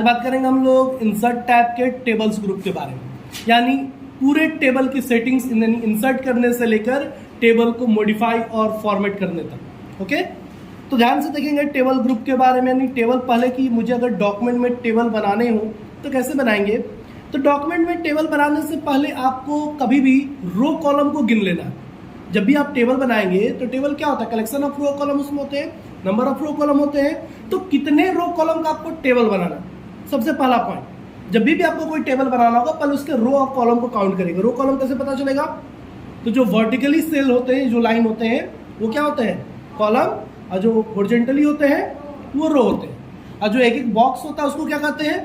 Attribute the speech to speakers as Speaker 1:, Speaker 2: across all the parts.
Speaker 1: बात करेंगे हम लोग इंसर्ट टैब के टेबल्स ग्रुप के बारे में, यानी पूरे टेबल की सेटिंग्स इंसर्ट करने से लेकर टेबल को मॉडिफाई और फॉर्मेट करने तक। ओके, तो ध्यान से देखेंगे टेबल ग्रुप के बारे में, यानी टेबल पहले की मुझे अगर डॉक्यूमेंट में टेबल बनाने हो तो कैसे बनाएंगे। तो डॉक्यूमेंट में टेबल बनाने से पहले आपको कभी भी रो कॉलम को गिन लेना है। जब भी आप टेबल बनाएंगे तो टेबल क्या होता है, कलेक्शन ऑफ रो कॉलम उसमें होते हैं, नंबर ऑफ रो कॉलम होते हैं। तो कितने रो कॉलम का आपको टेबल बनाना, सबसे पहला पॉइंट। जब भी आपको कोई टेबल बनाना होगा पहले उसके रो ऑफ कॉलम को काउंट करेंगे। रो कॉलम कैसे पता चलेगा, तो जो वर्टिकली सेल होते हैं, जो लाइन होते हैं वो क्या होते हैं, कॉलम, और जो हॉरिजॉन्टली होते हैं वो रो होते हैं, और जो एक एक बॉक्स होता है उसको क्या कहते हैं,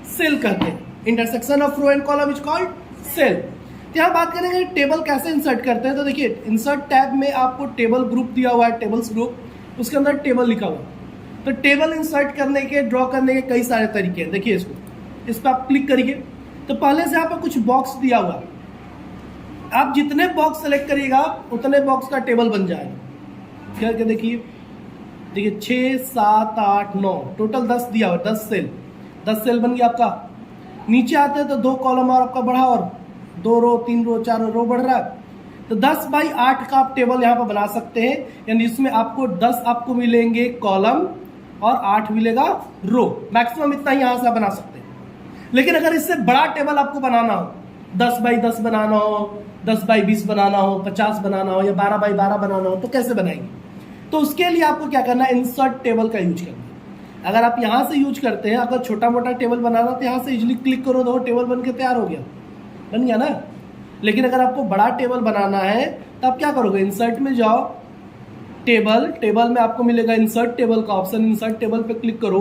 Speaker 1: सेल कहते हैं। Intersection of row and column is called cell. तो यहाँ बात करेंगे टेबल कैसे इंसर्ट करते हैं। तो देखिए इंसर्ट टैब में आपको टेबल ग्रुप दिया हुआ है, टेबल्स ग्रुप, उसके अंदर टेबल लिखा हुआ है। तो टेबल इंसर्ट करने के, ड्रॉ करने के कई सारे तरीके हैं। देखिए इसको, इस पर आप क्लिक करिए तो पहले से यहाँ पर कुछ बॉक्स दिया हुआ है, आप जितने बॉक्स सेलेक्ट करिएगा उतने बॉक्स का टेबल बन जाएगा। क्या देखिए 6 7 8 9 टोटल 10 दिया हुआ, 10 सेल बन गया आपका। नीचे आते हैं तो 2 कॉलम और आपका बढ़ा, और 2 रो 3 रो 4 रो बढ़ रहा है। तो 10 बाई 8 का आप टेबल यहाँ पर बना सकते हैं, यानी इसमें आपको 10 आपको मिलेंगे कॉलम और 8 मिलेगा रो। मैक्सिमम इतना ही यहाँ से आप बना सकते हैं। लेकिन अगर इससे बड़ा टेबल आपको बनाना हो, 10 बाई 10 बनाना हो, 10 बाई 20 बनाना हो, 50 बनाना हो, या 12 बाई 12 बनाना हो, तो कैसे बनाएंगे। तो उसके लिए आपको क्या करना है, इंसर्ट टेबल का यूज करना है। अगर आप यहाँ से यूज करते हैं, अगर छोटा मोटा टेबल बनाना तो यहाँ से इजिली क्लिक करो तो टेबल बन के तैयार हो गया, बन गया ना। लेकिन अगर आपको बड़ा टेबल बनाना है तो आप क्या करोगे, इंसर्ट में जाओ, टेबल में आपको मिलेगा इंसर्ट टेबल का ऑप्शन। इंसर्ट टेबल पे क्लिक करो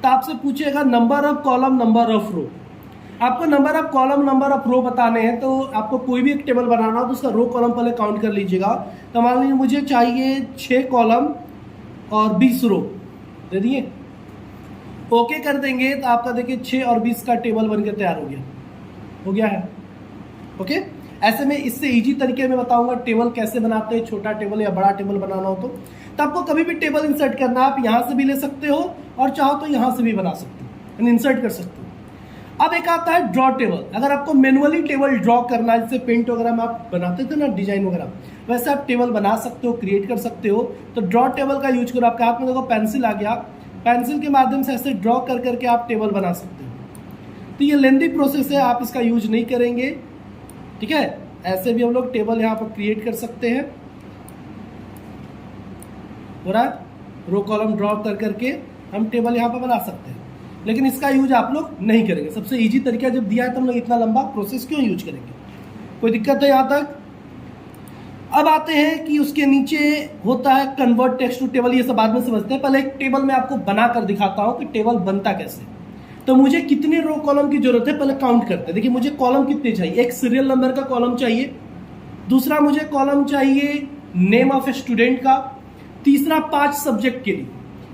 Speaker 1: तो आपसे पूछेगा number of column, number of row. आपको number of column, number of row बताने हैं। तो आपको कोई भी एक टेबल बनाना हो तो उसका रो कॉलम पहले काउंट कर लीजिएगा। तो मान लीजिए मुझे चाहिए 6 कॉलम और 20 रो, दे दिए, ओके कर देंगे तो आपका देखिए 6 और 20 का टेबल बनकर तैयार हो गया है। ओके, ऐसे में इससे इजी तरीके में बताऊंगा टेबल कैसे बनाते हैं, छोटा टेबल या बड़ा टेबल बनाना हो तो आपको कभी भी टेबल इंसर्ट करना, आप यहाँ से भी ले सकते हो और चाहो तो यहाँ से भी बना सकते हो, इंसर्ट कर सकते हो। अब एक आता है ड्रॉ टेबल। अगर आपको मैनुअली टेबल ड्रॉ करना है, जैसे पेंट वगैरह में आप बनाते थे ना डिजाइन वगैरह, वैसे आप टेबल बना सकते हो, क्रिएट कर सकते हो। तो ड्रॉ टेबल का यूज करो। आपके हाथ में देखो पेंसिल आ गया, पेंसिल के माध्यम से ऐसे ड्रॉ कर करके आप टेबल बना सकते हो। तो ये लेंथी प्रोसेस है, आप इसका यूज नहीं करेंगे, ठीक है। ऐसे भी हम लोग टेबल यहाँ पर क्रिएट कर सकते हैं, हो रहा है, रो कॉलम ड्रॉ कर करके हम टेबल यहाँ पर बना सकते हैं। लेकिन इसका यूज आप लोग नहीं करेंगे। सबसे इजी तरीका जब दिया है तो हम लोग इतना लंबा प्रोसेस क्यों यूज करेंगे, कोई दिक्कत है यहाँ तक। अब आते हैं कि उसके नीचे होता है कन्वर्ट टेक्स्ट टू टेबल, ये सब बाद में समझते हैं। पहले एक टेबल में आपको बना कर दिखाता हूं कि टेबल बनता कैसे। तो मुझे कितने रो कॉलम की जरूरत है पहले काउंट करते हैं। देखिए मुझे कॉलम कितने चाहिए, एक सीरियल नंबर का कॉलम चाहिए, दूसरा मुझे कॉलम चाहिए नेम ऑफ स्टूडेंट का, तीसरा 5 सब्जेक्ट के लिए,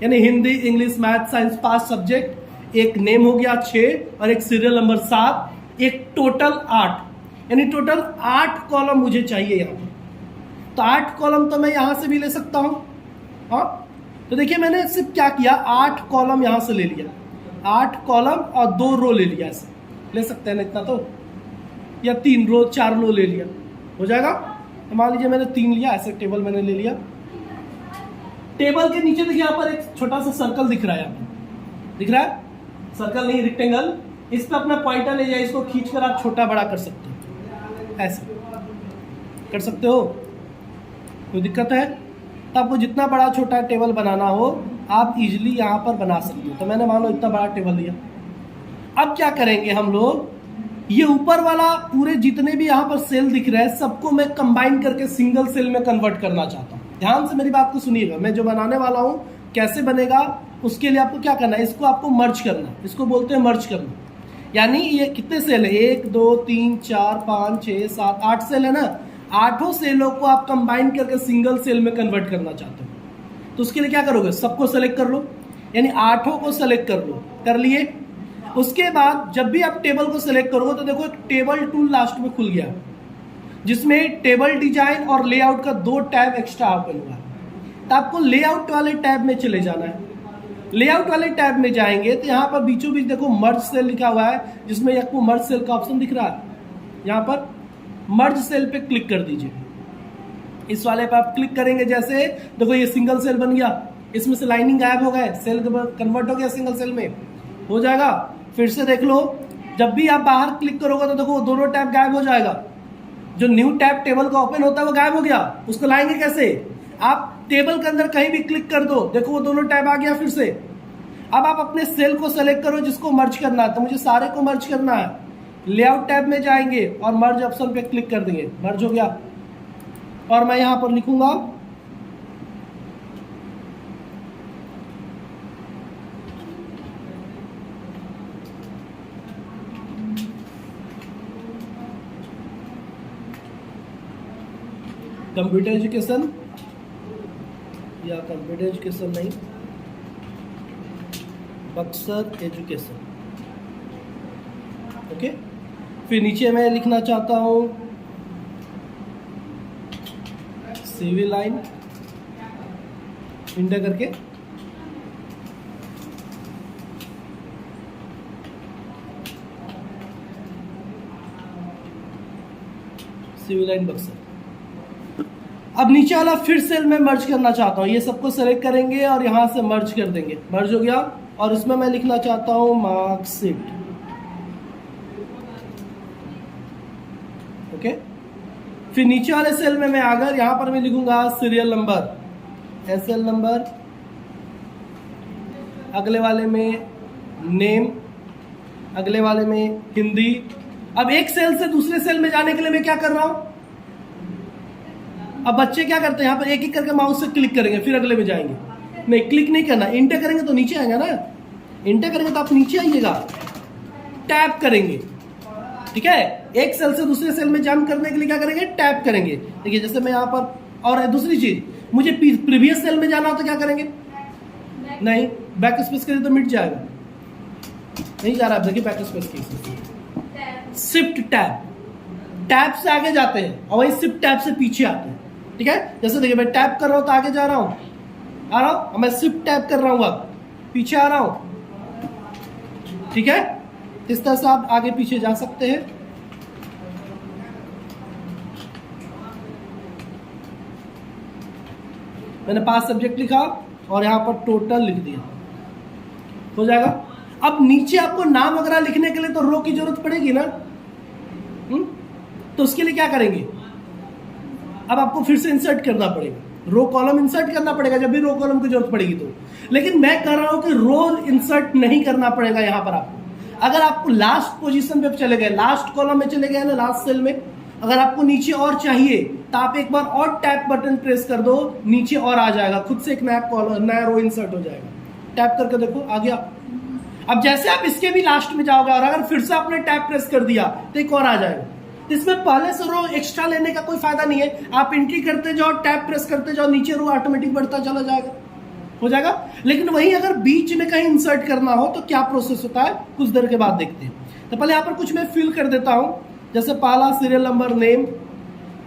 Speaker 1: यानी Hindi, English, math, science 5 subject, एक नेम हो गया 6 और एक सीरियल नंबर 7, एक टोटल 8, यानी टोटल 8 कॉलम मुझे चाहिए यहाँ पर। तो 8 कॉलम तो मैं यहां से भी ले सकता हूं। हाँ, तो देखिए मैंने सिर्फ क्या किया, 8 कॉलम यहां से ले लिया, 8 कॉलम और 2 रो ले लिया। ऐसे ले सकते हैं ना इतना तो, या 3 रो 4 रो ले लिया, हो जाएगा। तो मान लीजिए मैंने 3 लिया, ऐसे टेबल मैंने ले लिया। टेबल के नीचे देखिए यहाँ पर एक छोटा सा सर्कल दिख रहा है, यहाँ पर दिख रहा है, सर्कल नहीं रेक्टेंगल। इस पर अपना पॉइंटर ले जाए, इसको खींच कर आप छोटा बड़ा कर सकते हो, ऐसे कर सकते हो, कोई दिक्कत है। तो आपको जितना बड़ा छोटा टेबल बनाना हो आप इजीली यहाँ पर बना सकते हो। तो मैंने मान लो इतना बड़ा टेबल लिया। अब क्या करेंगे हम लोग, ये ऊपर वाला पूरे जितने भी यहाँ पर सेल दिख रहे हैं सबको मैं कंबाइन करके सिंगल सेल में कन्वर्ट करना चाहता हूँ। ध्यान से मेरी बात को सुनिएगा, मैं जो बनाने वाला हूँ कैसे बनेगा, उसके लिए आपको क्या करना है, इसको आपको मर्ज करना, इसको बोलते हैं मर्ज करना। यानी ये कितने सेल है, 1 2 3 4 5 6 7 8 सेल है ना, 8 सेलों को आप कंबाइन करके सिंगल सेल में कन्वर्ट करना चाहते हो। तो उसके लिए क्या करोगे, सबको सेलेक्ट कर लो, यानी 8 को सेलेक्ट कर लो, कर लिए। उसके बाद जब भी आप टेबल को सेलेक्ट करोगे तो देखो एक टेबल टूल लास्ट में खुल गया, जिसमें टेबल डिजाइन और लेआउट का 2 टैब एक्स्ट्रा ओपन हुआ है। तो आपको लेआउट वाले टैब में चले जाना है। लेआउट वाले टैब में जाएंगे तो यहाँ पर बीचों बीच देखो मर्ज सेल लिखा हुआ है, जिसमें आपको मर्ज सेल का ऑप्शन दिख रहा है। यहाँ पर मर्ज सेल पे क्लिक कर दीजिए। इस वाले पे आप क्लिक करेंगे, जैसे देखो ये सिंगल सेल बन गया, इसमें से लाइनिंग गायब हो गए, सेल कन्वर्ट हो गया सिंगल सेल में, हो जाएगा। फिर से देख लो, जब भी आप बाहर क्लिक करोगे तो देखो दोनों टैब गायब हो जाएगा। जो न्यू टैब टेबल का ओपन होता है वो गायब हो गया। उसको लाएंगे कैसे? आप टेबल के अंदर कहीं भी क्लिक कर दो, देखो वो दोनों टैब आ गया फिर से। अब आप अपने सेल को सेलेक्ट करो जिसको मर्ज करना है, तो मुझे सारे को मर्ज करना है। लेआउट टैब में जाएंगे और मर्ज ऑप्शन पे क्लिक कर देंगे, मर्ज हो गया। और मैं यहां पर लिखूंगा कंप्यूटर एजुकेशन, या कंप्यूटर एजुकेशन नहीं, बक्सर एजुकेशन। ओके, फिर नीचे मैं लिखना चाहता हूं सिविल लाइन, इंटर करके सिविल लाइन बक्सर। अब नीचे वाला फिर सेल में मर्ज करना चाहता हूं, ये सबको सेलेक्ट करेंगे और यहां से मर्ज कर देंगे, मर्ज हो गया। और इसमें मैं लिखना चाहता हूं मार्कशीट। ओके, फिर नीचे वाले सेल में मैं आकर यहां पर मैं लिखूंगा सीरियल नंबर, SL नंबर। अगले वाले में नेम, अगले वाले में हिंदी। अब एक सेल से दूसरे सेल में जाने के लिए मैं क्या कर रहा हूं? अब बच्चे क्या करते हैं, यहाँ पर एक एक करके माउस से क्लिक करेंगे फिर अगले में जाएंगे। नहीं, क्लिक नहीं करना, इंटर करेंगे तो नीचे आएगा ना। इंटर करेंगे तो आप नीचे आइएगा, टैप करेंगे। ठीक है, एक सेल से दूसरे सेल में जंप करने के लिए क्या करेंगे? टैप करेंगे। देखिए जैसे मैं यहाँ पर, और दूसरी चीज, मुझे प्रीवियस सेल में जाना हो तो क्या करेंगे? नहीं, बैक स्पेस करिए तो मिट जाएगा, नहीं जा रहा। देखिए बैक स्पेस की शिफ्ट टैब, टैब से आगे जाते हैं और वही शिफ्ट टैब से पीछे आते हैं। ठीक है, जैसे देखिए मैं टैप कर रहा हूं तो आगे जा रहा हूं, आ रहा हूं, मैं शिफ्ट टैप कर रहा हूं, अब पीछे आ रहा हूं। ठीक है, इस तरह से आप आगे पीछे जा सकते हैं। मैंने 5 सब्जेक्ट लिखा और यहां पर टोटल लिख दिया, हो जाएगा। अब नीचे आपको नाम वगैरह लिखने के लिए तो रो की जरूरत पड़ेगी ना, तो उसके लिए क्या करेंगे? अब आपको फिर से इंसर्ट करना पड़ेगा, रो कॉलम इंसर्ट करना पड़ेगा जब भी रो कॉलम की जरूरत पड़ेगी तो। लेकिन मैं कह रहा हूं कि रो इंसर्ट नहीं करना पड़ेगा यहां पर आपको। अगर आपको लास्ट पोजीशन पे चले गए, लास्ट कॉलम में चले गए ना, लास्ट सेल में, अगर आपको नीचे और चाहिए तो आप एक बार और टैप बटन प्रेस कर दो, नीचे और आ जाएगा, खुद से एक नया कॉलम, नया रो इंसर्ट हो जाएगा। टैप करके देखो, आ गया। अब जैसे आप इसके भी लास्ट में जाओगे और अगर फिर से आपने टैप प्रेस कर दिया तो एक और आ जाएगा। इसमें पहले से रो एक्स्ट्रा लेने का कोई फायदा नहीं है, आप एंट्री करते जाओ, टैप प्रेस करते जाओ, नीचे रो ऑटोमेटिक बढ़ता चला जाएगा, हो जाएगा। लेकिन वही अगर बीच में कहीं इंसर्ट करना हो तो क्या प्रोसेस होता है, कुछ देर के बाद देखते हैं। तो पहले यहाँ पर कुछ मैं फिल कर देता हूं, जैसे पहला सीरियल नंबर, नेम,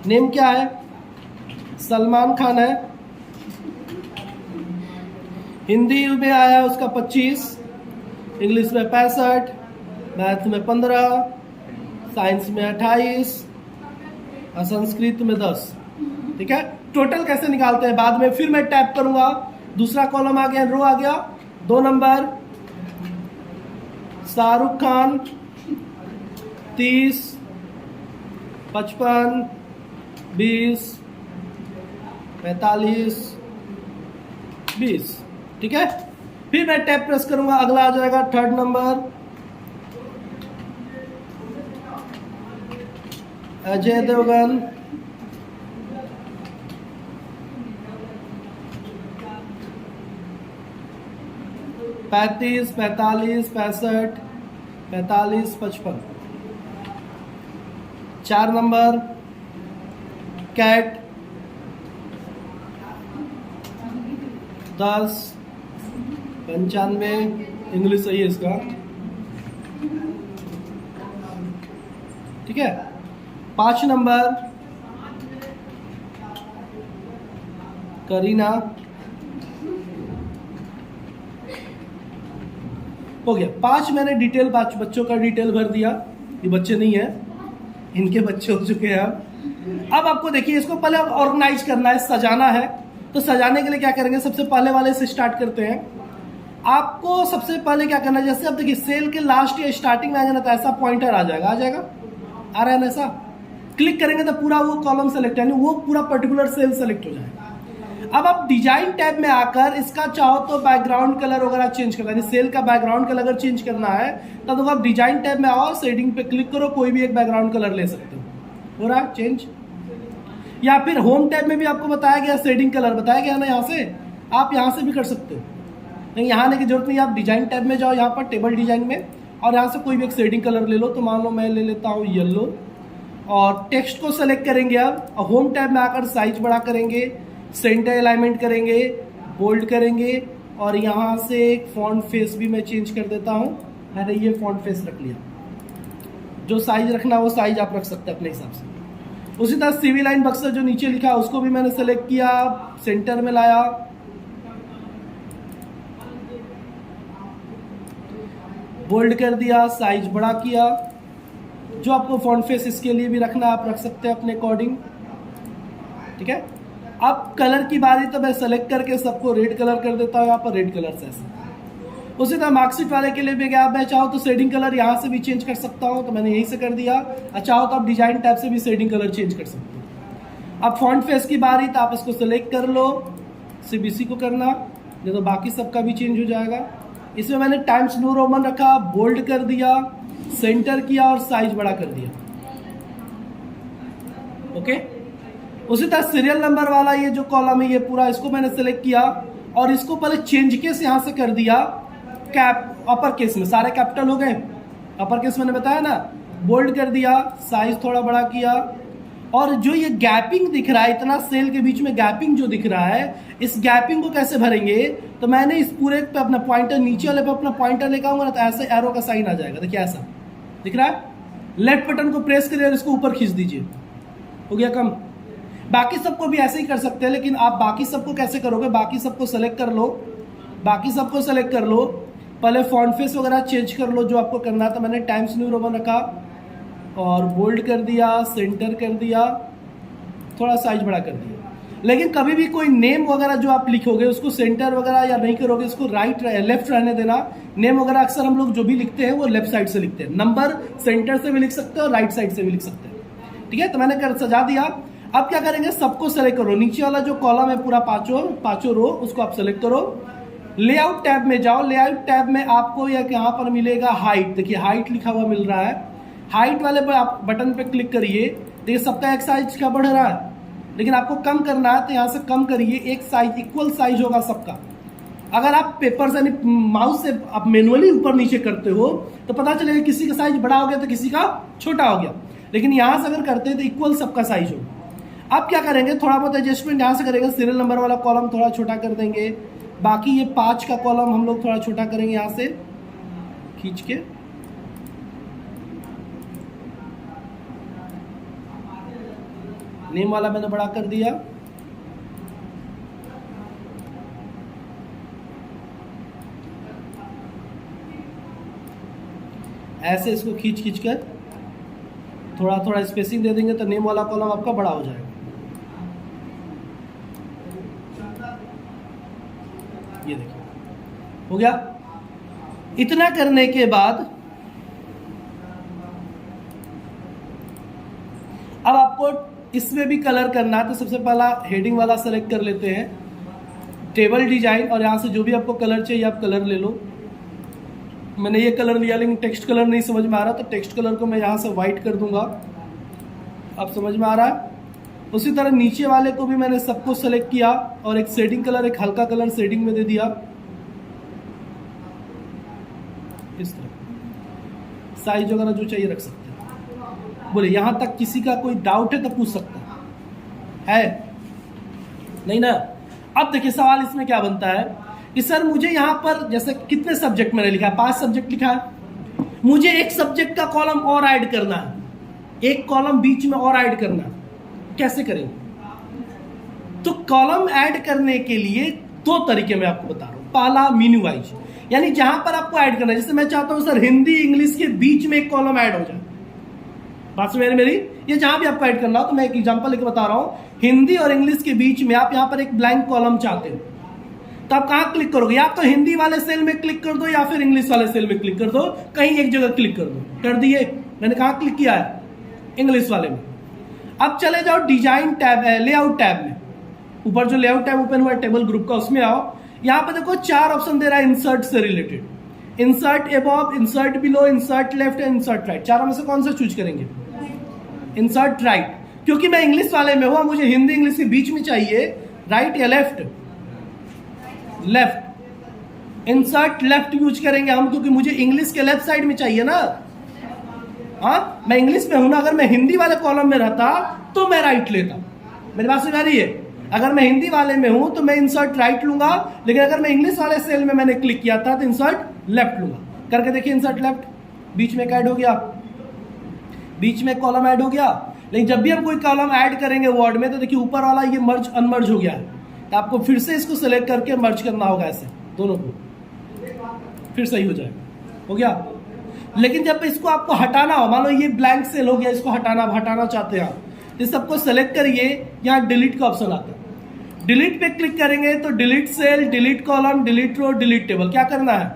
Speaker 1: नेम क्या है? सलमान खान है। हिंदी में आया उसका 25, इंग्लिश में 65, मैथ में 15, साइंस में 28 और संस्कृत में 10। ठीक है, टोटल कैसे निकालते हैं बाद में। फिर मैं टैप करूंगा, दूसरा कॉलम आ गया, रो आ गया, 2 नंबर शाहरुख खान 30, 55, 20, 45, 20। ठीक है, फिर मैं टैप प्रेस करूंगा, अगला आ जाएगा 3rd number Ajay Devgan, 35, 45, 65, 45, 55। 4 number कैट 10, 95, इंग्लिश सही है इसका। ठीक है, 5 नंबर करीना, हो गया। 5 मैंने डिटेल 5 बच्चों का डिटेल भर दिया, ये बच्चे नहीं है, इनके बच्चे हो चुके हैं। अब आपको देखिए इसको पहले ऑर्गेनाइज करना है, सजाना है। तो सजाने के लिए क्या करेंगे, सबसे पहले वाले से स्टार्ट करते हैं। आपको सबसे पहले क्या करना है, जैसे अब देखिए सेल के लास्ट या स्टार्टिंग में आ जाना, तो ऐसा पॉइंटर आ जाएगा, आ रहा है ना ऐसा। क्लिक करेंगे तो पूरा वो कॉलम सेलेक्ट, यानी वो पूरा पर्टिकुलर सेल सेलेक्ट हो जाएगा। अब आप डिजाइन टैब में आकर इसका चाहो तो बैकग्राउंड कलर वगैरह चेंज करना है, सेल का बैकग्राउंड कलर अगर चेंज करना है तब तो आप डिजाइन टैब में आओ, सेटिंग पे क्लिक करो, कोई भी एक बैकग्राउंड कलर ले सकते हो रहा है चेंज। या फिर होम टैब में भी आपको बताया गया शेडिंग कलर बताया गया ना, यहाँ से आप यहाँ से भी कर सकते हो, नहीं यहाँ आने की जरूरत नहीं। आप डिजाइन टैब में जाओ, यहाँ पर टेबल डिजाइन में, और यहाँ से कोई भी एक शेडिंग कलर ले लो। तो मान लो मैं ले लेता हूँ येलो, और टेक्स्ट को सेलेक्ट करेंगे। अब होम टैब में आकर साइज बड़ा करेंगे, सेंटर अलाइनमेंट करेंगे, बोल्ड करेंगे, और यहाँ से एक फॉन्ट फेस भी मैं चेंज कर देता हूँ। मैंने ये फॉन्ट फेस रख लिया, जो साइज रखना वो साइज आप रख सकते हैं अपने हिसाब से। उसी तरह सिविल लाइन बक्सर जो नीचे लिखा है उसको भी मैंने सेलेक्ट किया, सेंटर में लाया, बोल्ड कर दिया, साइज बड़ा किया। जो आपको फॉन्ट फेस इसके लिए भी रखना आप रख सकते हैं अपने अकॉर्डिंग, ठीक है। अब कलर की बारी, तो मैं सेलेक्ट करके सबको रेड कलर कर देता हूँ, यहाँ पर रेड कलर से ऐसे। उसी तरह मार्कशीट वाले के लिए भी क्या, मैं चाहो तो शेडिंग कलर यहाँ से भी चेंज कर सकता हूँ, तो मैंने यहीं से कर दिया। चाहो तो आप डिजाइन टैब से भी शेडिंग कलर चेंज कर सकते हो। अब फॉन्ट फेस की बारी, तो आप इसको सेलेक्ट कर लो, सिर्फ इसी को करना, नहीं तो बाकी सबका भी चेंज हो जाएगा। इसमें मैंने टाइम्स न्यू रोमन रखा, बोल्ड कर दिया, सेंटर किया और साइज बड़ा कर दिया, ओके। उसी तरह सीरियल नंबर वाला ये जो कॉलम है ये पूरा, इसको मैंने सेलेक्ट किया और इसको पहले चेंज केस यहाँ से कर दिया कैप अपर केस में, सारे कैपिटल हो गए। अपर केस मैंने बताया ना, बोल्ड कर दिया, साइज थोड़ा बड़ा किया। और जो ये गैपिंग दिख रहा है, इतना सेल के बीच में गैपिंग जो दिख रहा है, इस गैपिंग को कैसे भरेंगे, तो मैंने इस पूरे पे अपना पॉइंटर नीचे वाले पे अपना पॉइंटर लेकर आऊंगा ना, तो ऐसे एरो का साइन आ जाएगा। देखिए ऐसा दिख रहा है, लेफ्ट बटन को प्रेस करिए और इसको ऊपर खींच दीजिए, हो गया कम। बाकी सबको भी ऐसे ही कर सकते हैं, लेकिन आप बाकी सबको कैसे करोगे, बाकी सबको सेलेक्ट कर लो, बाकी सबको सेलेक्ट कर लो, पहले फॉन्ट फेस वगैरह चेंज कर लो जो आपको करना था। मैंने टाइम्स न्यू रोमन रखा और बोल्ड कर दिया, सेंटर कर दिया, थोड़ा साइज बड़ा कर दिया। लेकिन कभी भी कोई नेम वगैरह जो आप लिखोगे उसको सेंटर वगैरह या नहीं करोगे, इसको राइट लेफ्ट रहने देना। नेम वगैरह अक्सर हम लोग जो भी लिखते हैं वो लेफ्ट साइड से लिखते हैं, नंबर सेंटर से भी लिख सकते हो और राइट साइड से भी लिख सकते हैं, ठीक है। तो मैंने कर सजा दिया। अब क्या करेंगे, सबको सेलेक्ट करो, नीचे वाला जो कॉलम है पूरा पांचों रो उसको आप सेलेक्ट करो। लेआउट टैब में जाओ, लेआउट टैब में आपको यहाँ पर मिलेगा हाइट, देखिए हाइट लिखा हुआ मिल रहा है। हाइट वाले पर आप बटन पे क्लिक करिए, देखिए सबका एक साइज का बढ़ रहा है, लेकिन आपको कम करना है तो यहाँ से कम करिए, एक साइज इक्वल साइज होगा सबका। अगर आप पेपर से माउस से आप मैनुअली ऊपर नीचे करते हो तो पता चलेगा किसी का साइज बड़ा हो गया तो किसी का छोटा हो गया, लेकिन यहाँ से अगर करते हैं तो इक्वल सबका साइज होगा। अब क्या करेंगे, थोड़ा बहुत एडजस्टमेंट यहाँ से करेंगे, सीरियल नंबर वाला कॉलम थोड़ा छोटा कर देंगे, बाकी ये 5 का कॉलम हम लोग थोड़ा छोटा करेंगे यहाँ से खींच के। नेम वाला मैंने बड़ा कर दिया, ऐसे इसको खींच खींच कर थोड़ा थोड़ा स्पेसिंग दे देंगे तो नेम वाला कॉलम आपका बड़ा हो जाएगा। ये देखिए हो गया। इतना करने के बाद अब आपको इसमें भी कलर करना है, तो सबसे पहला हेडिंग वाला सेलेक्ट कर लेते हैं, टेबल डिजाइन, और यहाँ से जो भी आपको कलर चाहिए आप कलर ले लो। मैंने ये कलर लिया, लेकिन टेक्स्ट कलर नहीं समझ में आ रहा, तो टेक्स्ट कलर को मैं यहाँ से वाइट कर दूंगा। अब समझ में आ रहा है। उसी तरह नीचे वाले को भी मैंने सबको सेलेक्ट किया और एक शेडिंग कलर, एक हल्का कलर शेडिंग में दे दिया, इस तरह। साइज वगैरह जो चाहिए रख सकते हैं। बोले यहां तक किसी का कोई डाउट है तो पूछ सकता है नहीं ना। अब देखिए सवाल इसमें क्या बनता है कि सर मुझे यहां पर जैसे कितने सब्जेक्ट मैंने लिखा है, 5 सब्जेक्ट लिखा है, मुझे एक सब्जेक्ट का कॉलम और ऐड करना है, एक कॉलम बीच में और ऐड करना है, कैसे करेंगे? तो कॉलम ऐड करने के लिए 2 तरीके मैं आपको बता रहा हूं। पहला मेन्यू वाइज, यानी जहां पर आपको ऐड करना है, जैसे मैं चाहता हूं सर हिंदी इंग्लिश के बीच में एक कॉलम ऐड हो जाए, बात समझ मेरी, ये जहां भी आपको ऐड करना हो, तो मैं एक एग्जांपल लेकर बता रहा हूं, हिंदी और इंग्लिश के बीच में आप यहां पर एक ब्लैंक कॉलम चाहते हो, तो आप कहां क्लिक करोगे, या तो हिंदी वाले सेल में क्लिक कर दो या फिर इंग्लिश वाले सेल में क्लिक कर दो, कहीं एक जगह क्लिक कर दो, कर दिए, मैंने कहां क्लिक किया है, इंग्लिश वाले में। अब चले जाओ डिजाइन टैब, लेआउट टैब में, ऊपर जो लेआउट टैब ओपन हुआ है टेबल ग्रुप का, उसमें आओ, यहां पे देखो 4 ऑप्शन दे रहा है इंसर्ट से related, insert above, insert below, insert left and insert right. चारों में से कौन सा चूज करेंगे, इंसर्ट राइट, क्योंकि मैं इंग्लिश वाले में हूं, मुझे हिंदी इंग्लिश के बीच में चाहिए, राइट या left, left, insert left use करेंगे हम, क्योंकि मुझे इंग्लिश के लेफ्ट साइड में चाहिए ना, हाँ मैं इंग्लिश में हूं ना, अगर मैं हिंदी वाले कॉलम में रहता तो मैं राइट लेता, मेरी बात समझ आ रही है, अगर मैं हिंदी वाले में हूं तो मैं इंसर्ट राइट लूंगा, लेकिन अगर मैं इंग्लिश वाले सेल में मैंने क्लिक किया था तो इंसर्ट लेफ्ट लूंगा, करके देखिए इंसर्ट लेफ्ट, बीच में ऐड हो गया, बीच में कॉलम ऐड हो गया। लेकिन जब भी हम कोई कॉलम ऐड करेंगे वर्ड में, तो देखिए ऊपर वाला ये मर्ज अनमर्ज हो गया है, तो आपको फिर से इसको सिलेक्ट करके मर्ज करना होगा, ऐसे दोनों को, फिर सही हो जाएगा, हो गया। लेकिन जब इसको आपको हटाना हो, मान लो ये ब्लैंक सेल हो गया, इसको हटाना चाहते हैं आप, इस सबको सेलेक्ट करिए, यहाँ डिलीट का ऑप्शन आता है, डिलीट पे क्लिक करेंगे तो delete cell, delete column, delete row, delete table, क्या करना है,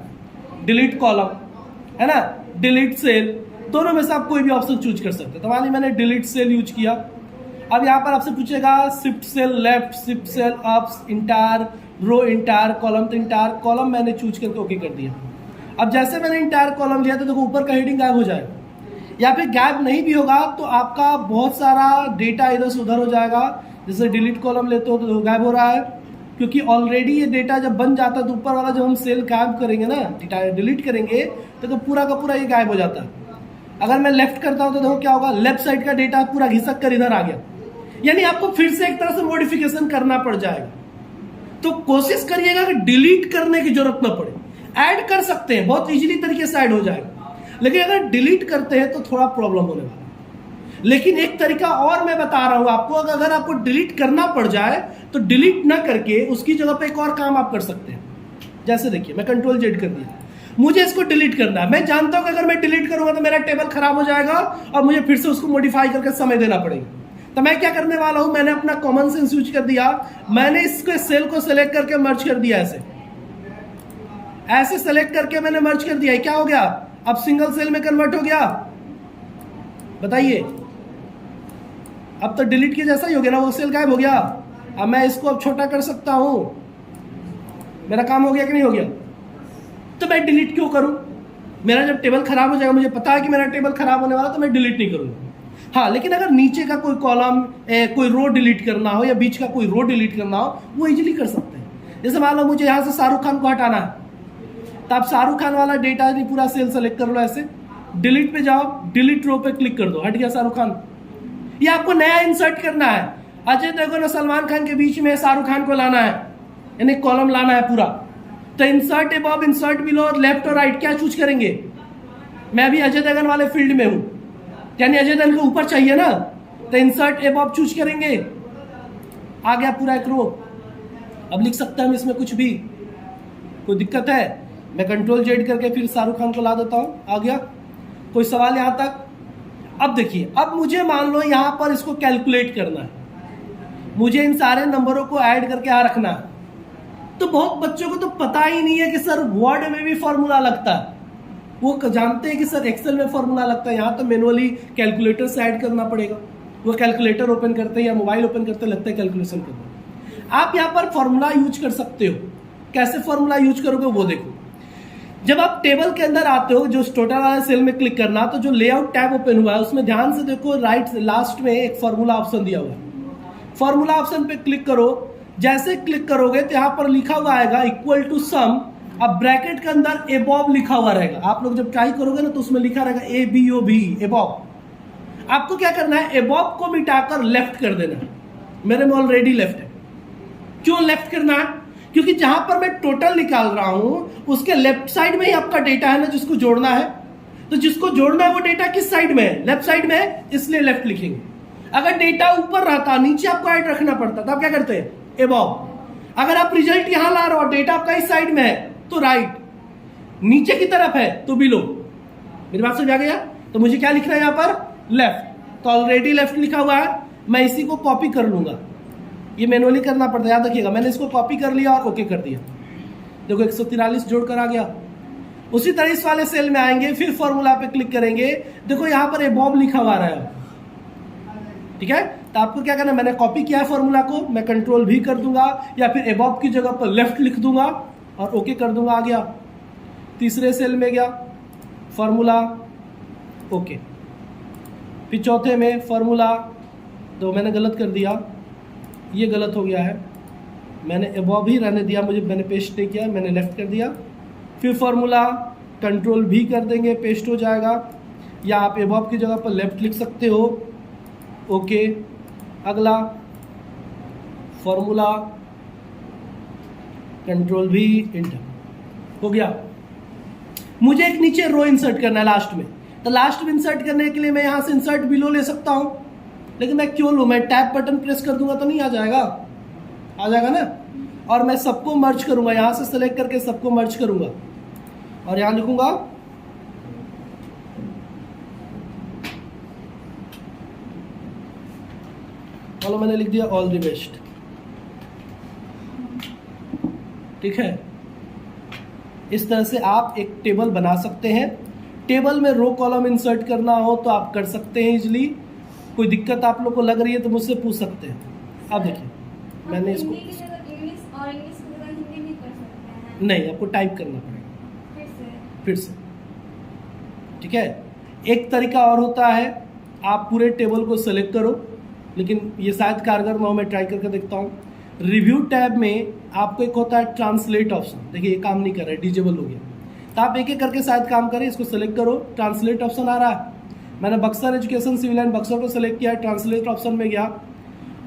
Speaker 1: डिलीट कॉलम है ना, डिलीट सेल, दोनों में से आप कोई भी ऑप्शन चूज कर सकते हैं। तो मान ली मैंने डिलीट सेल यूज किया, अब यहाँ पर आपसे पूछेगा shift cell left, shift cell up, entire row, entire column, तो इंटायर कॉलम मैंने चूज करके ओके कर दिया। अब जैसे मैंने इंटायर कॉलम लिया तो देखो ऊपर का हेडिंग गायब हो जाएगा, या फिर गायब नहीं भी होगा तो आपका बहुत सारा डेटा इधर से उधर हो जाएगा। जैसे डिलीट कॉलम लेते हो तो गायब हो रहा है, क्योंकि ऑलरेडी ये डेटा जब बन जाता है तो ऊपर वाला जब हम सेल गायब करेंगे ना, डिलीट करेंगे तो पूरा का पूरा ये गायब हो जाता है। अगर मैं लेफ्ट करता हूं तो देखो क्या होगा, लेफ्ट साइड का डेटा पूरा घिसक कर इधर आ गया, यानी आपको फिर से एक तरह से मॉडिफिकेशन करना पड़ जाएगा। तो कोशिश करिएगा कि डिलीट करने की जरूरत ना पड़े, ऐड कर सकते हैं, बहुत इजीली तरीके से ऐड हो जाएगा, लेकिन अगर डिलीट करते हैं तो थोड़ा प्रॉब्लम होने वाला है। लेकिन एक तरीका और मैं बता रहा हूं आपको, अगर आपको डिलीट करना पड़ जाए तो डिलीट ना करके उसकी जगह पे एक और काम आप कर सकते हैं। जैसे देखिए मैं कंट्रोल जेड कर दिया, मुझे इसको डिलीट करना है, मैं जानता हूं कि अगर मैं डिलीट करूंगा तो मेरा टेबल खराब हो जाएगा और मुझे फिर से उसको मॉडिफाई करके समय देना पड़ेगा। तो मैं क्या करने वाला हूं, मैंने अपना कॉमन सेंस यूज कर दिया, मैंने इसके सेल को सिलेक्ट करके मर्ज कर दिया, ऐसे सेलेक्ट करके मैंने मर्ज कर दिया, क्या हो गया, अब सिंगल सेल में कन्वर्ट हो गया, बताइए, अब तो डिलीट के जैसा ही हो गया ना, वो सेल गायब हो गया। अब मैं इसको अब छोटा कर सकता हूं, मेरा काम हो गया कि नहीं हो गया। तो मैं डिलीट क्यों करूं, मेरा जब टेबल खराब हो जाएगा, मुझे पता है कि मेरा टेबल खराब होने वाला, तो मैं डिलीट नहीं करूंगा। हाँ, लेकिन अगर नीचे का कोई कॉलम, कोई रो डिलीट करना हो या बीच का कोई रो डिलीट करना हो, वो इजीली कर सकते हैं। जैसे मान लो मुझे यहां से शाहरुख खान को हटाना है, तो आप शाहरुख खान वाला डेटा नहीं पूरा सेल सेलेक्ट कर लो, ऐसे डिलीट पे जाओ, डिलीट रो पे क्लिक कर दो, हट गया शाहरुख खान। ये आपको नया इंसर्ट करना है, अजय देवगन और सलमान खान के बीच में शाहरुख खान को लाना है, यानी कॉलम लाना है पूरा। तो insert above, insert below, left और राइट क्या चूज करेंगे, मैं अभी अजय देवगन वाले फील्ड में हूं, यानी अजय देवगन के ऊपर चाहिए ना, तो इंसर्ट अबव चूज करेंगे, आ गया पूरा एक रो। अब लिख सकते हैं हम इसमें कुछ भी, कोई दिक्कत है, मैं कंट्रोल जेड करके फिर शाहरुख खान को ला देता हूं, आ गया। कोई सवाल यहां तक। अब देखिए, अब मुझे मान लो यहां पर इसको कैलकुलेट करना है, मुझे इन सारे नंबरों को ऐड करके यहां रखना है। तो बहुत बच्चों को तो पता ही नहीं है कि सर वर्ड में भी फॉर्मूला लगता है, वो जानते हैं कि सर एक्सेल में फॉर्मूला लगता है, यहाँ तो मैनुअली कैलकुलेटर से ऐड करना पड़ेगा। वो कैलकुलेटर ओपन करते हैं या मोबाइल ओपन करते लगता है कैलकुलेशन करना। आप यहाँ पर फॉर्मूला यूज कर सकते हो, कैसे फॉर्मूला यूज करोगे वो देखो। जब आप टेबल के अंदर आते हो, जो टोटल वाला सेल में क्लिक करना, तो जो लेआउट टैब ओपन हुआ है उसमें ध्यान से देखो, राइट लास्ट में एक फॉर्मूला ऑप्शन दिया हुआ है, फॉर्मूला ऑप्शन पे क्लिक करो। जैसे क्लिक करोगे तो यहाँ पर लिखा हुआ आएगा इक्वल टू सम, अब ब्रैकेट के अंदर एबॉव लिखा हुआ रहेगा। आप लोग जब ट्राई करोगे ना तो उसमें लिखा रहेगा ABOV, एबॉव। आपको क्या करना है, एबॉव को मिटाकर लेफ्ट कर देना है, मेरे में ऑलरेडी लेफ्ट है। क्यों लेफ्ट करना है, क्योंकि जहां पर मैं टोटल निकाल रहा हूं उसके लेफ्ट साइड में ही आपका डेटा है ना, जिसको जोड़ना है। तो जिसको जोड़ना है वो डेटा किस साइड में है, लेफ्ट साइड में है, इसलिए लेफ्ट लिखेंगे। अगर डेटा ऊपर रहता, नीचे आपको ऐड रखना पड़ता, तो आप क्या करते हैं, एबॉव। अगर आप रिजल्ट यहां ला रहे हो और डेटा आपका इस साइड में है तो राइट। नीचे की तरफ है तो बिलो। मेरी बात समझ आ गया? तो मुझे क्या लिखना है यहाँ पर? लेफ्ट। तो ऑलरेडी लेफ्ट लिखा हुआ है, मैं इसी को कॉपी कर लूंगा। ये मैनुअली करना पड़ता है, याद रखिएगा। मैंने इसको कॉपी कर लिया और ओके कर दिया। देखो 143 जोड़कर आ गया। उसी तरह इस वाले सेल में आएंगे, फिर फॉर्मूला पे क्लिक करेंगे। देखो यहाँ पर एबोव लिखा हुआ रहा है, ठीक है। तो आपको क्या करना है, मैंने कॉपी किया है फॉर्मूला को, मैं कंट्रोल भी कर दूंगा या फिर एबोव की जगह पर लेफ्ट लिख दूंगा और ओके कर दूंगा। आ गया। तीसरे सेल में गया, फॉर्मूला, ओके। फिर चौथे में फॉर्मूला, तो मैंने गलत कर दिया, ये गलत हो गया है। मैंने एबोव ही रहने दिया, मैंने पेस्ट नहीं किया, मैंने लेफ्ट कर दिया। फिर फॉर्मूला, कंट्रोल भी कर देंगे, पेस्ट हो जाएगा। या आप एबोव की जगह पर लेफ्ट लिख सकते हो, ओके। अगला फॉर्मूला, कंट्रोल भी, इंटर, हो गया। मुझे एक नीचे रो इंसर्ट करना है लास्ट में, तो लास्ट में इंसर्ट करने के लिए मैं यहां से इंसर्ट बिलो ले सकता हूं, लेकिन मैं क्यों लूं? मैं टैब बटन प्रेस कर दूंगा तो नहीं आ जाएगा? आ जाएगा ना। और मैं सबको मर्ज करूंगा, यहां से सेलेक्ट करके सबको मर्ज करूंगा और यहां लिखूंगा चलो, मैंने लिख दिया ऑल द बेस्ट, ठीक है। इस तरह से आप एक टेबल बना सकते हैं। टेबल में रो कॉलम इंसर्ट करना हो तो आप कर सकते हैं इजिली। कोई दिक्कत आप लोग को लग रही है तो मुझसे पूछ सकते हैं। अब देखिए, मैंने इसको
Speaker 2: इंग्लिश की जगह हिंदी भी कर सकते हैं।
Speaker 1: नहीं, आपको टाइप करना पड़ेगा फिर से, ठीक है। एक तरीका और होता है, आप पूरे टेबल को सेलेक्ट करो, लेकिन ये शायद कारगर ना हो, मैं ट्राई करके देखता हूँ। रिव्यू टैब में आपको एक होता है ट्रांसलेट ऑप्शन, देखिए ये काम नहीं कर रहा है, डिजेबल हो गया। तो आप एक एक करके शायद काम करें, इसको सेलेक्ट करो, ट्रांसलेट ऑप्शन आ रहा है। मैंने Buxar education civil line Buxar को सेलेक्ट किया, ट्रांसलेट ऑप्शन में गया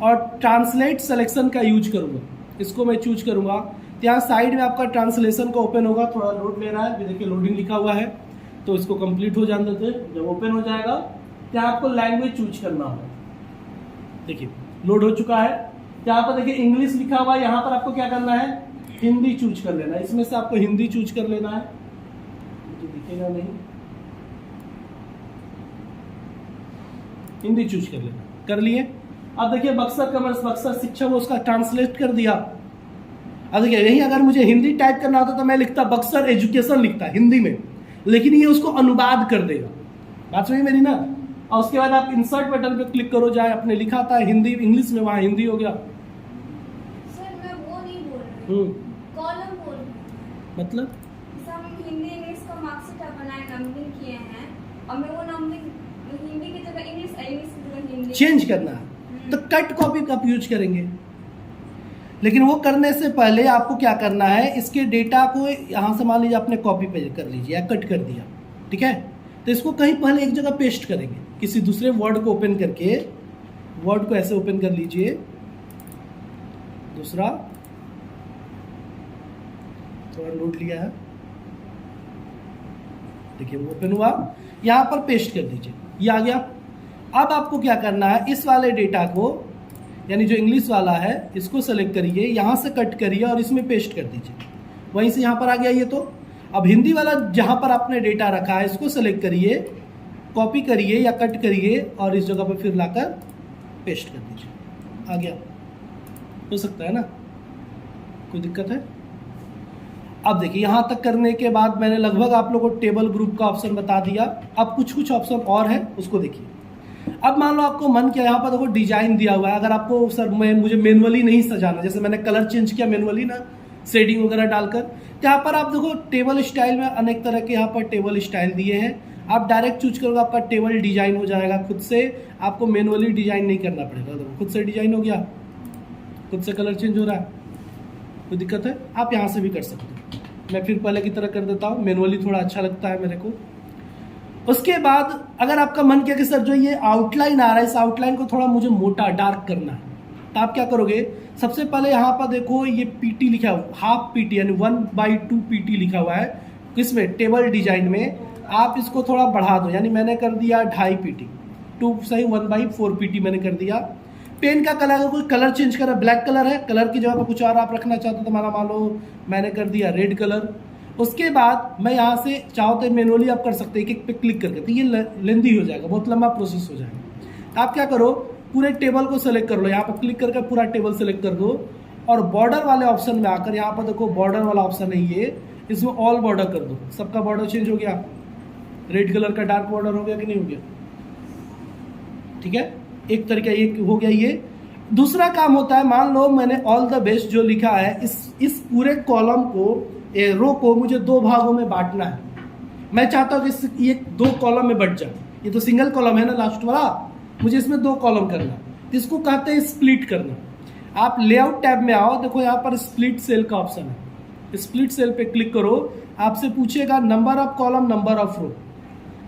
Speaker 1: और ट्रांसलेट सिलेक्शन का यूज करूंगा, इसको मैं चूज करूंगा। तो यहाँ साइड में आपका ट्रांसलेशन का ओपन होगा, थोड़ा लोड ले रहा है, देखिए लोडिंग लिखा हुआ है, तो इसको कंप्लीट हो जाने देते हैं। जब ओपन हो जाएगा तो आपको लैंग्वेज चूज करना होगा। देखिए लोड हो चुका है, यहाँ पर देखिए इंग्लिश लिखा हुआ है, यहाँ पर आपको क्या करना है, हिंदी चूज कर लेना है। इसमें से आपको हिंदी चूज कर लेना है, तो दिखेगा नहीं, हिंदी चूज कर लेना, कर लिए। अब देखिए बक्सर कॉमर्स, बक्सर शिक्षा, वो उसका ट्रांसलेट कर दिया। अब देखिए यही अगर मुझे हिंदी टाइप करना होता तो मैं लिखता बक्सर एजुकेशन लिखता हिंदी में, लेकिन ये उसको अनुवाद कर देगा। बात सुनिए मेरी ना। और उसके बाद आप इंसर्ट बटन पे क्लिक करो, जाए अपने लिखा था हिंदी इंग्लिश में, वहां हिंदी हो गया।
Speaker 2: सर मैं वो नहीं बोल रही, कॉलम बोल रही हूं।
Speaker 1: मतलब
Speaker 2: हम हिंदी इंग्लिश का मार्कशीट बनाए, नंबरिंग किए हैं, और मैं वो नंबरिंग हिंदी की जगह इंग्लिश की जगह हिंदी
Speaker 1: चेंज करना है तो कट कॉपी का यूज करेंगे। लेकिन वो करने से पहले आपको क्या करना है, इसके डेटा को यहां से मान लीजिए आपने कॉपी पे कर लीजिए या कट कर दिया, ठीक है। तो इसको कहीं पहले एक जगह पेस्ट करेंगे, किसी दूसरे वर्ड को ओपन करके, वर्ड को ऐसे ओपन कर लीजिए, दूसरा थोड़ा लोड लिया है, देखिए वो ओपन हुआ, यहां पर पेस्ट कर दीजिए, ये आ गया। अब आपको क्या करना है, इस वाले डेटा को, यानी जो इंग्लिश वाला है, इसको सेलेक्ट करिए, यहां से कट करिए और इसमें पेस्ट कर दीजिए, वहीं से यहां पर आ गया ये। तो अब हिंदी वाला जहां पर आपने डेटा रखा है, इसको सेलेक्ट करिए, कॉपी करिए या कट करिए और इस जगह पर फिर लाकर पेस्ट कर दीजिए, आ गया। हो सकता है ना, कोई दिक्कत है? अब देखिए यहां तक करने के बाद मैंने लगभग आप लोगों को टेबल ग्रुप का ऑप्शन बता दिया। अब कुछ ऑप्शन और है, उसको देखिए। अब मान लो आपको मन किया, यहाँ पर देखो डिजाइन दिया हुआ है, अगर आपको सर मुझे मैनुअली नहीं सजाना, जैसे मैंने कलर चेंज किया मैनुअली ना, शेडिंग वगैरह डालकर, तो यहाँ पर आप देखो टेबल स्टाइल में अनेक तरह के यहाँ पर टेबल स्टाइल दिए हैं। आप डायरेक्ट चूज करोगे, आपका टेबल डिजाइन हो जाएगा खुद से, आपको मैनुअली डिजाइन नहीं करना पड़ेगा। देखो खुद से डिजाइन हो गया, खुद से कलर चेंज हो रहा है, कोई दिक्कत है? आप यहाँ से भी कर सकते हो। मैं फिर पहले की तरह कर देता हूँ, मैनुअली थोड़ा अच्छा लगता है मेरे को। उसके बाद अगर आपका मन किया कि सर जो ये आउटलाइन आ रहा है, इस आउटलाइन को थोड़ा मुझे मोटा डार्क करना है, तो आप क्या करोगे, सबसे पहले यहाँ पर देखो ये पीटी लिखा हुआ, हाफ पीटी यानी 1/2 पीटी लिखा हुआ है, किसमें, टेबल डिजाइन में। आप इसको थोड़ा बढ़ा दो, यानी मैंने कर दिया 2.5 पीटी, 2 सही 1/4 पीटी मैंने कर दिया। पेन का कलर, अगर कोई कलर चेंज करा, ब्लैक कलर है, कलर की जगह पर कुछ और आप रखना चाहते हो तो मान लो मैंने कर दिया रेड कलर। उसके बाद मैं यहाँ से चाहो तो मैनुअली आप कर सकते हैं, एक पे क्लिक करके, तो ये लेंदी हो जाएगा, बहुत लंबा प्रोसेस हो जाएगा। आप क्या करो, पूरे टेबल को सेलेक्ट कर लो, यहाँ पर क्लिक करके पूरा टेबल सेलेक्ट कर दो और बॉर्डर वाले ऑप्शन में आकर यहाँ पर देखो बॉर्डर वाला ऑप्शन है ये, इसमें ऑल बॉर्डर कर दो। सबका बॉर्डर चेंज हो गया, रेड कलर का डार्क बॉर्डर हो गया कि नहीं हो गया? ठीक है, एक तरीका ये हो गया। ये दूसरा काम होता है, मान लो मैंने ऑल द बेस्ट जो लिखा है, इस पूरे कॉलम को, रो को मुझे दो भागों में बांटना है। मैं चाहता हूँ कि ये दो कॉलम में बट जाए, ये तो सिंगल कॉलम है ना लास्ट वाला, मुझे इसमें दो कॉलम करना है, इसको कहते हैं स्प्लिट करना। आप लेआउट टैब में आओ, देखो यहाँ पर स्प्लिट सेल का ऑप्शन है, स्प्लिट सेल पे क्लिक करो। आपसे पूछेगा number of column, number of row,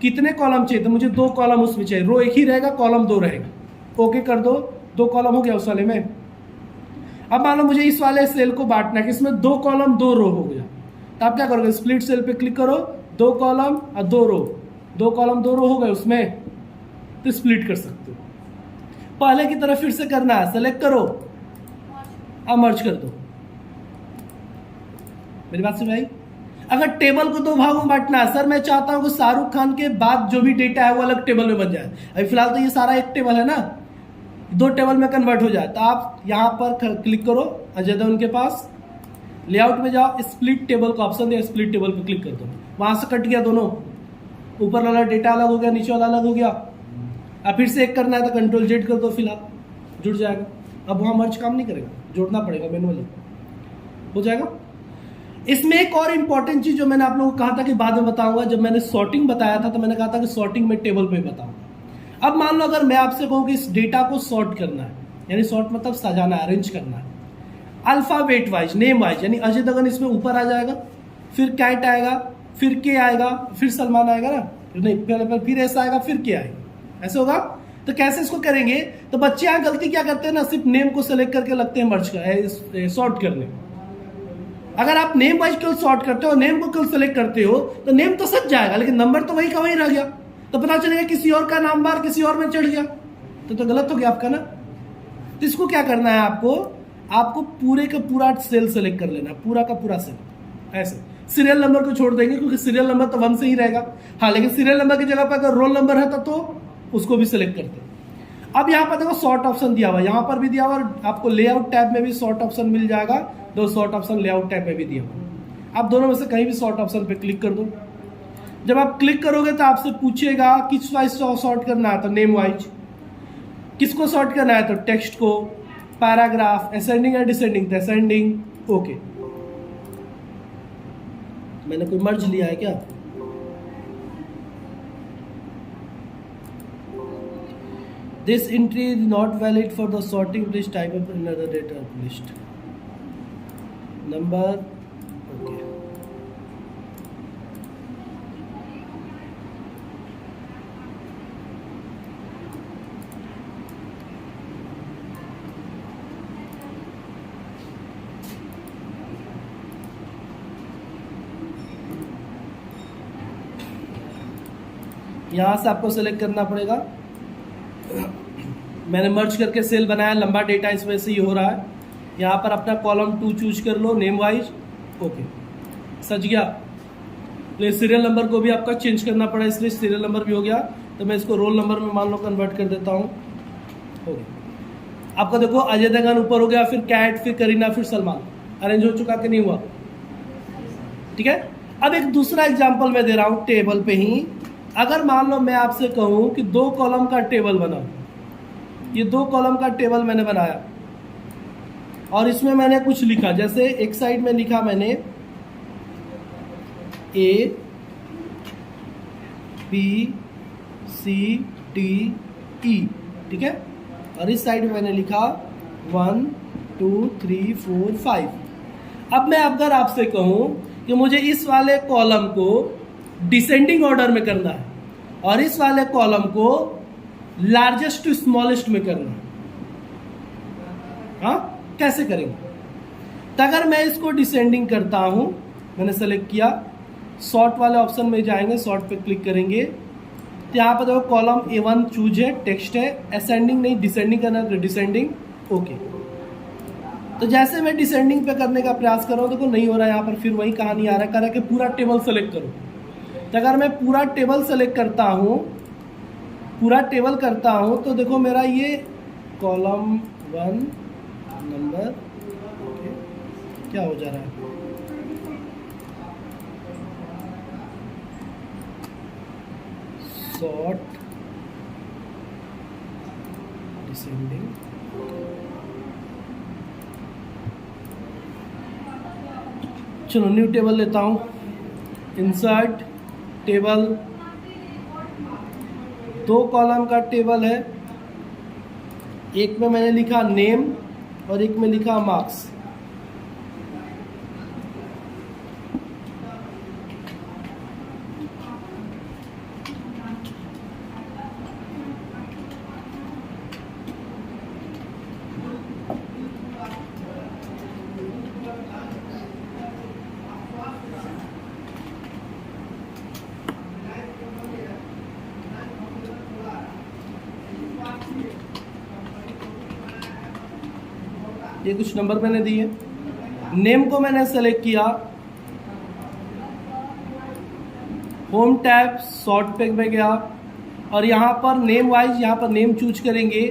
Speaker 1: कितने कॉलम चाहिए, तो मुझे दो कॉलम उसमें चाहिए, रो एक ही रहेगा, कॉलम दो रहेगा। ओके कर दो, दो कॉलम हो गया उस वाले में। अब मान लो मुझे इस वाले सेल को बांटना है कि इसमें दो कॉलम दो रो हो गया, तो आप क्या करोगे, स्प्लिट सेल पे क्लिक करो, दो कॉलम और दो रो, दो कॉलम दो रो हो गए उसमें, तो स्प्लिट कर सकते हो। पहले की तरह फिर से करना है, सेलेक्ट करो, अब मर्ज कर दो। मेरी बात समझ आई? अगर टेबल को दो भागों में बांटना है, सर मैं चाहता हूं कि शाहरुख खान के बाद जो भी डेटा है वो अलग टेबल में बन जाए, अभी फिलहाल तो ये सारा एक टेबल है ना, दो टेबल में कन्वर्ट हो जाए, तो आप यहां पर क्लिक करो, अजय देवगन के पास, लेआउट में जाओ, स्प्लिट टेबल का ऑप्शन है, स्प्लिट टेबल पे क्लिक कर दो, वहां से कट गया दोनों, ऊपर वाला डेटा अलग हो गया, नीचे वाला अलग हो गया। अब फिर से एक करना है तो कंट्रोल जेड कर दो, फिलहाल जुड़ जाएगा। अब वहां मर्ज काम नहीं करेगा, जोड़ना पड़ेगा मैनुअली, हो जाएगा। इसमें एक और इंपॉर्टेंट चीज जो मैंने आप लोगों को कहा था कि बाद में बताऊंगा, जब मैंने सॉर्टिंग बताया था तो मैंने कहा था कि सॉर्टिंग में टेबल पे बताऊंगा। अब मान लो अगर मैं आपसे कहूं कि इस डेटा को सॉर्ट करना है, यानी सॉर्ट मतलब सजाना है, अरेंज करना है, अल्फाबेट वाइज, नेम वाइज, यानी अजय देवगन इसमें ऊपर आ जाएगा, फिर कैट आएगा, फिर के आएगा, फिर सलमान आएगा ना, नहीं फिर ऐसा आएगा, फिर के आएगा, ऐसे होगा। तो कैसे इसको करेंगे, तो बच्चे यहाँ गलती क्या करते हैं ना, सिर्फ नेम को सेलेक्ट करके लगते हैं मर्ज का सॉर्ट करने। अगर आप नेम वाइज केवल सॉर्ट करते हो, नेम को केवल सेलेक्ट करते हो, तो नेम तो सच जाएगा, लेकिन नंबर तो वही का वही रह गया, तो पता चलेगा किसी और का नाम बार किसी और में चढ़ गया, तो गलत हो गया आपका ना। तो इसको क्या करना है, आपको पूरे का पूरा सेल सेलेक्ट कर लेना, पूरा का पूरा सेल, ऐसे। सीरियल नंबर को छोड़ देंगे क्योंकि सीरियल नंबर तो 1 से ही रहेगा, हाँ, लेकिन सीरियल नंबर की जगह पर अगर रोल नंबर है तो उसको भी सिलेक्ट करते हैं। अब यहाँ पर देखो सॉर्ट ऑप्शन दिया हुआ, यहाँ पर भी दिया हुआ, और आपको लेआउट टैब में भी सॉर्ट ऑप्शन मिल जाएगा, दो सॉर्ट ऑप्शन लेआउट टैब में भी दिया हुआ। आप दोनों में से कहीं भी सॉर्ट ऑप्शन पे क्लिक कर दो। जब आप क्लिक करोगे तो आपसे पूछेगा किस वाइज सॉर्ट करना है, तो नेम वाइज। किसको सॉर्ट करना है, तो टेक्स्ट को, पैराग्राफ, असेंडिंग या डिसेंडिंग, असेंडिंग। ओके, मैंने कोई मर्ज लिया है क्या? This entry is not valid for the sorting. Please type up another data list. Number. Okay. यहाँ से आपको सेलेक्ट करना पड़ेगा। मैंने मर्ज करके सेल बनाया, लंबा डेटा इस वजह से ये हो रहा है। यहाँ पर अपना कॉलम 2 चूज कर लो, नेम वाइज। ओके, सच गया। तो सीरियल नंबर को भी आपका चेंज करना पड़ा, इसलिए सीरियल नंबर भी हो गया। तो मैं इसको रोल नंबर में मान लो कन्वर्ट कर देता हूँ। ओके, आपका देखो अजय देवगन ऊपर हो गया, फिर कैट, फिर करीना, फिर सलमान। अरेंज हो चुका कि नहीं हुआ? ठीक है। अब एक दूसरा एग्जाम्पल मैं दे रहा हूँ टेबल पे ही। अगर मान लो मैं आपसे कहूँ कि 2 कॉलम का टेबल बनाओ, ये 2 कॉलम का टेबल मैंने बनाया और इसमें मैंने कुछ लिखा, जैसे एक साइड में लिखा मैंने A B C D E, ठीक है, और इस साइड में मैंने लिखा 1 2 3 4 5। अब मैं अगर आपसे कहूं कि मुझे इस वाले कॉलम को डिसेंडिंग ऑर्डर में करना है और इस वाले कॉलम को लार्जेस्ट टू स्मॉलेस्ट में करना है, हाँ, कैसे करेंगे? तो अगर मैं इसको डिसेंडिंग करता हूं, मैंने सेलेक्ट किया, सॉर्ट वाले ऑप्शन में जाएंगे, सॉर्ट पे क्लिक करेंगे, तो यहाँ पर देखो कॉलम A1 चूज है, टेक्स्ट है, असेंडिंग नहीं डिसेंडिंग करना है तो डिसेंडिंग। ओके, तो जैसे मैं डिसेंडिंग पे करने का प्रयास कर रहा हूँ, देखो नहीं हो रहा है यहाँ पर, फिर वही कहानी आ रहा है, कह रहा है कि पूरा टेबल सेलेक्ट करो। तो अगर मैं पूरा टेबल सेलेक्ट करता हूँ, पूरा टेबल करता हूँ, तो देखो मेरा ये कॉलम 1 नंबर क्या हो जा रहा है, सॉर्ट डिसेंडिंग, चलो न्यू टेबल लेता हूँ, इंसर्ट टेबल, 2 कॉलम का टेबल है, एक में मैंने लिखा नेम और एक में लिखा मार्क्स। ये कुछ नंबर मैंने दिए, नेम को मैंने सेलेक्ट किया, होम टैब सॉर्ट पे में गया और यहाँ पर नेम वाइज, यहाँ पर नेम चूज करेंगे,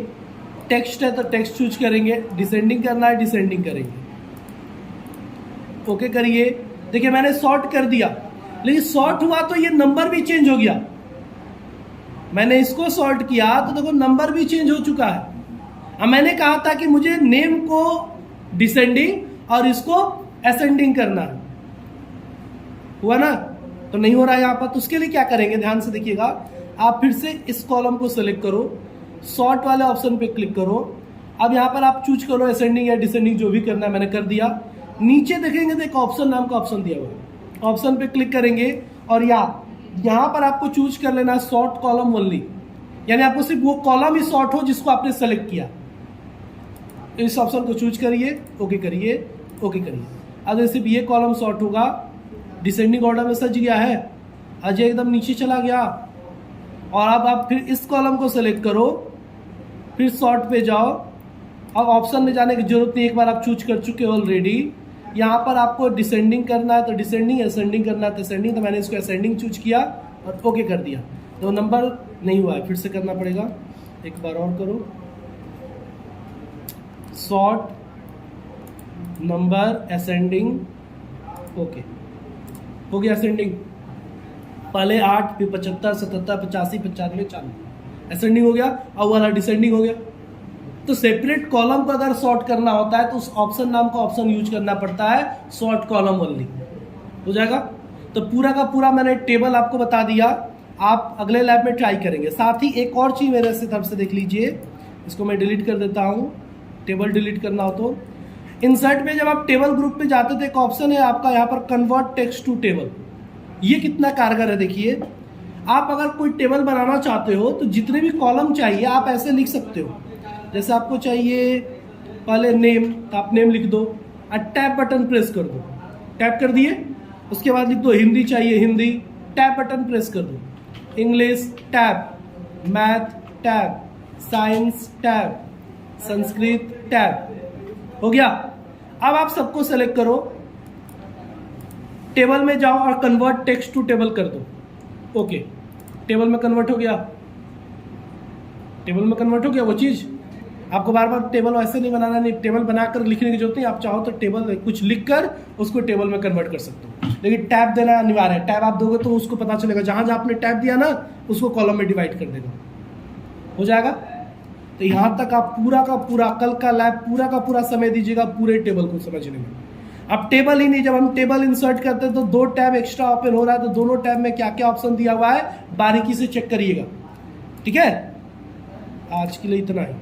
Speaker 1: टेक्स्ट है तो टेक्स्ट चूज करेंगे, डिसेंडिंग करना है डिसेंडिंग करेंगे, ओके करिए। देखिए मैंने सॉर्ट कर दिया, लेकिन सॉर्ट हुआ तो ये नंबर भी चेंज हो गया। मैंने इसको सॉर्ट किया तो देखो नंबर भी चेंज हो चुका है। अब मैंने कहा था कि मुझे नेम को डिसेंडिंग और इसको असेंडिंग करना है, हुआ ना? तो नहीं हो रहा है यहाँ पर, तो उसके लिए क्या करेंगे, ध्यान से देखिएगा। आप फिर से इस कॉलम को सेलेक्ट करो, सॉर्ट वाले ऑप्शन पे क्लिक करो। अब यहाँ पर आप चूज करो असेंडिंग या डिसेंडिंग, जो भी करना है, मैंने कर दिया। नीचे देखेंगे तो एक ऑप्शन नाम का ऑप्शन दिया हुआ है, ऑप्शन पे क्लिक करेंगे और यहाँ पर आपको चूज कर लेना है सॉर्ट कॉलम ओनली, यानी आपको सिर्फ वो कॉलम ही सॉर्ट हो जिसको आपने सेलेक्ट किया। इस ऑप्शन को चूज करिए, ओके करिए, ओके करिए। अब सिर्फ ये कॉलम सॉर्ट होगा, डिसेंडिंग ऑर्डर में सज गया है, अजय एकदम नीचे चला गया। और अब आप फिर इस कॉलम को सेलेक्ट करो, फिर सॉर्ट पे जाओ। अब ऑप्शन में जाने की जरूरत नहीं, एक बार आप चूज कर चुके हो ऑलरेडी। यहाँ पर आपको डिसेंडिंग करना है तो डिसेंडिंग, असेंडिंग करना है तो असेंडिंग, तो मैंने इसको असेंडिंग चूज किया और ओके कर दिया। तो नंबर नहीं हुआ है, फिर से करना पड़ेगा, एक बार और करो, सॉर्ट नंबर असेंडिंग, ओके हो गया असेंडिंग। पहले 8 फिर 75 77 85 95 94 असेंडिंग हो गया। अब वाला डिसेंडिंग हो गया। तो सेपरेट कॉलम को अगर सॉर्ट करना होता है तो उस ऑप्शन नाम का ऑप्शन यूज करना पड़ता है, सॉर्ट कॉलम ओनली, हो जाएगा। तो पूरा का पूरा मैंने टेबल आपको बता दिया, आप अगले लैब में ट्राई करेंगे। साथ ही एक और चीज मेरे से तरफ से देख लीजिए, इसको मैं डिलीट कर देता हूँ। टेबल डिलीट करना हो तो इंसर्ट में जब आप टेबल ग्रुप पे जाते थे, एक ऑप्शन है आपका यहाँ पर कन्वर्ट टेक्स्ट टू टेबल। ये कितना कारगर है देखिए। आप अगर कोई टेबल बनाना चाहते हो तो जितने भी कॉलम चाहिए आप ऐसे लिख सकते हो। जैसे आपको चाहिए पहले नेम, तो आप नेम लिख दो और टैब बटन प्रेस कर दो, टैप कर दिए। उसके बाद लिख दो हिंदी चाहिए हिंदी, टैब बटन प्रेस कर दो, English tab, math tab, science tab, Sanskrit tab, हो गया। अब आप सबको सेलेक्ट करो, टेबल में जाओ और कन्वर्ट टेक्स्ट टू टेबल कर दो, ओके। टेबल में कन्वर्ट हो गया, टेबल में कन्वर्ट हो गया वो चीज। आपको बार बार टेबल ऐसे नहीं बनाना, नहीं टेबल बनाकर लिखने की जरूरत नहीं। आप चाहो तो टेबल कुछ लिखकर उसको टेबल में कन्वर्ट कर सकते हो, लेकिन टैब देना अनिवार्य है। टैब आप दोगे तो उसको पता चलेगा, जहां जहां आपने टैब दिया ना उसको कॉलम में डिवाइड कर देगा, हो जाएगा। तो यहां तक आप पूरा का पूरा, कल का लैब पूरा का पूरा समय दीजिएगा पूरे टेबल को समझने में। अब टेबल ही नहीं, जब हम टेबल इंसर्ट करते हैं तो 2 टैब एक्स्ट्रा ओपन हो रहा है, तो दोनों टैब में क्या क्या ऑप्शन दिया हुआ है बारीकी से चेक करिएगा, ठीक है। आज के लिए इतना ही।